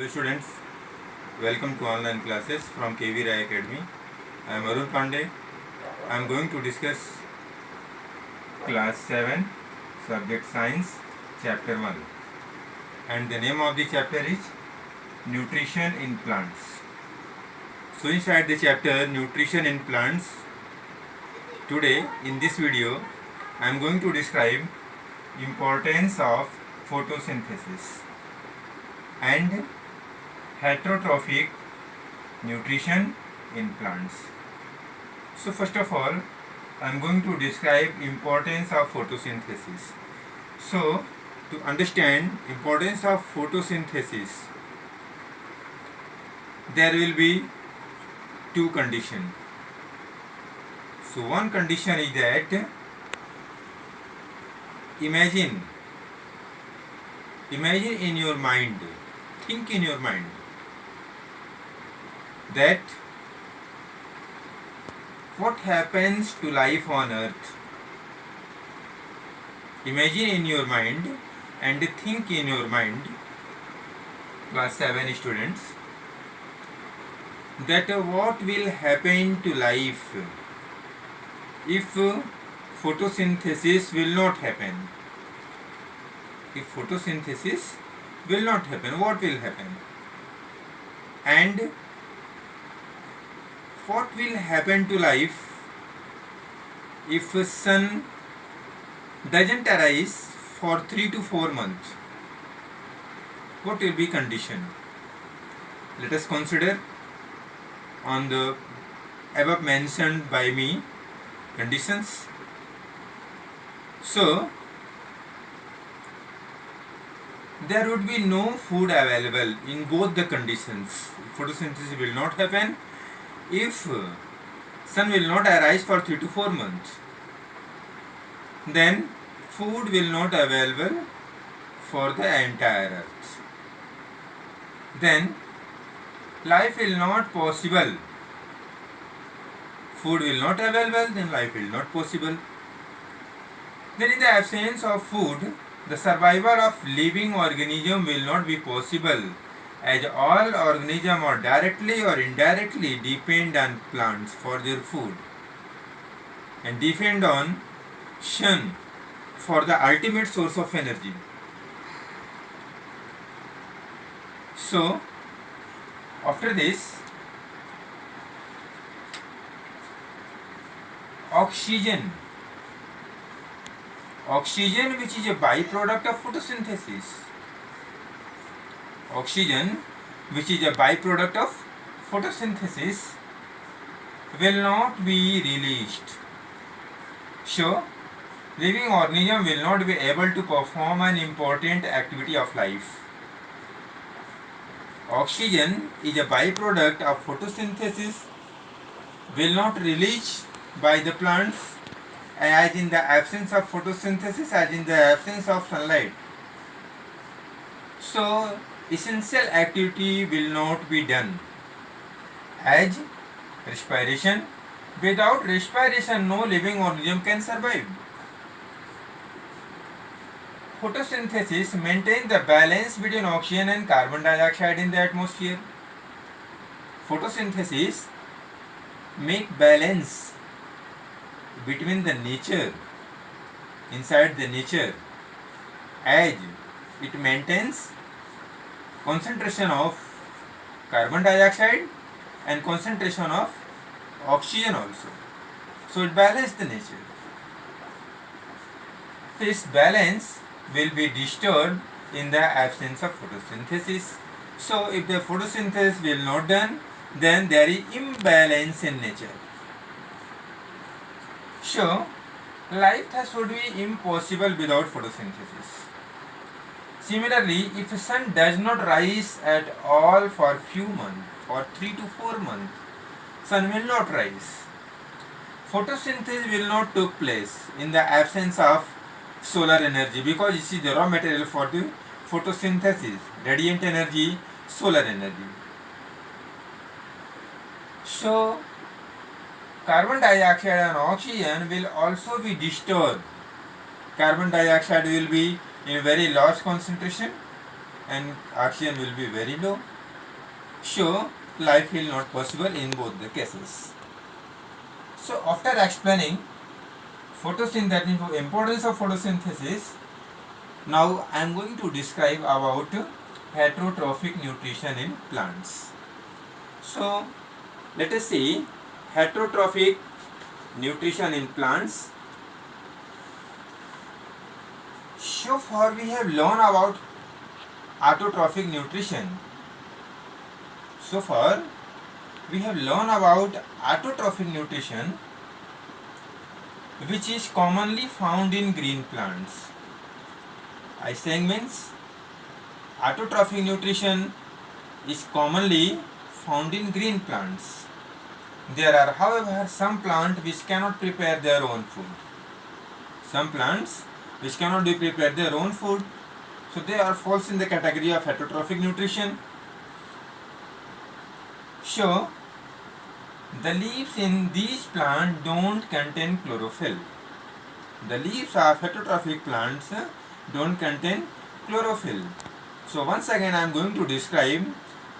Hello students, welcome to online classes from KV Rai Academy. I am Arun Pandey. I am going to discuss class 7 subject science chapter 1, and the name of the chapter is nutrition in plants. So inside the chapter nutrition in plants, today in this video I am going to describe importance of photosynthesis and heterotrophic nutrition in plants. So first of all, I am going to describe importance of photosynthesis. So to understand importance of photosynthesis, there will be two conditions. So one condition is that imagine in your mind, think in your mind that what happens to life on earth. Imagine in your mind and think in your mind, class 7 students, that what will happen to life if photosynthesis will not happen. If photosynthesis will not happen, what will happen? And what will happen to life if sun doesn't arise for 3 to 4 months? What will be condition? Let us consider on the above mentioned by me conditions. So there would be no food available in both the conditions. Photosynthesis will not happen if sun will not arise for 3 to 4 months. Then food will not available for the entire earth. Then life will not possible. Food will not available, then life will not possible. Then in the absence of food, the survival of living organism will not be possible, as all organisms are directly or indirectly depend on plants for their food and depend on sun for the ultimate source of energy. So after this, oxygen which is a byproduct of photosynthesis, will not be released. So living organism will not be able to perform an important activity of life. Oxygen is a byproduct of photosynthesis, will not release by the plants, as in the absence of photosynthesis, as in the absence of sunlight. So essential activity will not be done, as respiration. Without respiration, no living organism can survive. Photosynthesis maintains the balance between oxygen and carbon dioxide in the atmosphere. Photosynthesis make balance between the nature, inside the nature, as it maintains concentration of carbon dioxide and concentration of oxygen also. So it balances the nature. This balance will be disturbed in the absence of photosynthesis. So if the photosynthesis will not done, then there is imbalance in nature. So life thus would be impossible without photosynthesis. Similarly, if the sun does not rise at all for few months, for 3 to 4 months, sun will not rise. Photosynthesis will not take place in the absence of solar energy, because this is the raw material for the photosynthesis, radiant energy, solar energy. So carbon dioxide and oxygen will also be disturbed. Carbon dioxide will be in very large concentration and oxygen will be very low. So life will not possible in both the cases. So after explaining photosynthesis, importance of photosynthesis, now I am going to describe about heterotrophic nutrition in plants. So let us see heterotrophic nutrition in plants. So far we have learned about autotrophic nutrition. So far we have learned about autotrophic nutrition, which is commonly found in green plants. I saying means autotrophic nutrition is commonly found in green plants. There are, however, some plants which cannot prepare their own food. Some plants which cannot prepare their own food, so they are falls in the category of heterotrophic nutrition. So the leaves in these plants don't contain chlorophyll. The leaves of heterotrophic plants don't contain chlorophyll. So once again I am going to describe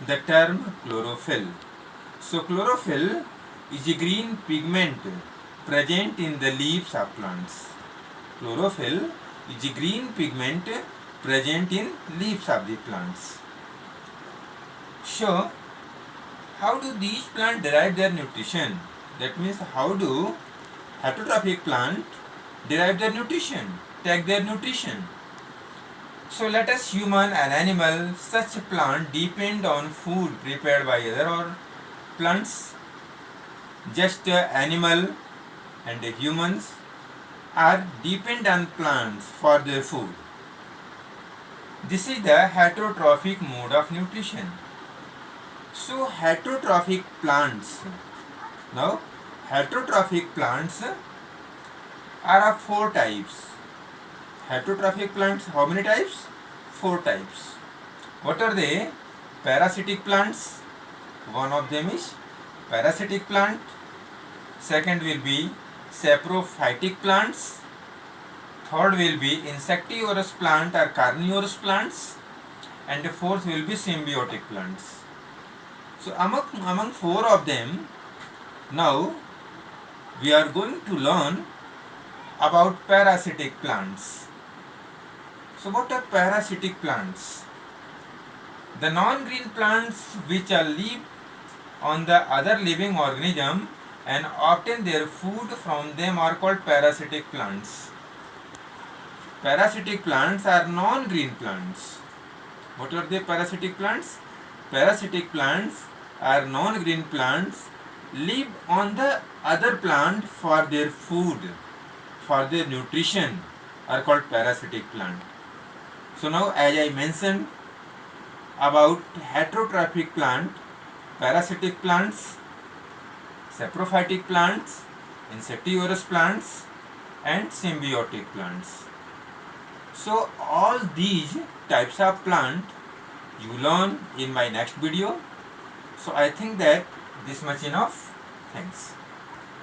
the term chlorophyll. So chlorophyll is a green pigment present in the leaves of plants. Chlorophyll is a green pigment present in leaves of the plants. So how do these plants derive their nutrition? That means how do heterotrophic plants derive their nutrition, take their nutrition? So let us human and animal, such plant depend on food prepared by other or plants. Just animal and humans are depend on plants for their food. This is the heterotrophic mode of nutrition. So heterotrophic plants. Now heterotrophic plants are of 4 types. Heterotrophic plants, how many types? 4 types. What are they? Parasitic plants. One of them is parasitic plant. Second will be saprophytic plants. Third will be insectivorous plant or carnivorous plants. And the fourth will be symbiotic plants. So among 4 of them, now we are going to learn about parasitic plants. So what are parasitic plants? The non-green plants which are live on the other living organism and obtain their food from them are called parasitic plants. Parasitic plants are non-green plants. What are the parasitic plants? Parasitic plants are non-green plants, live on the other plant for their food, for their nutrition, are called parasitic plant. So now as I mentioned about heterotrophic plant, parasitic plants, saprophytic plants, insectivorous plants and symbiotic plants. So all these types of plant you learn in my next video. So I think that this much enough. Thanks.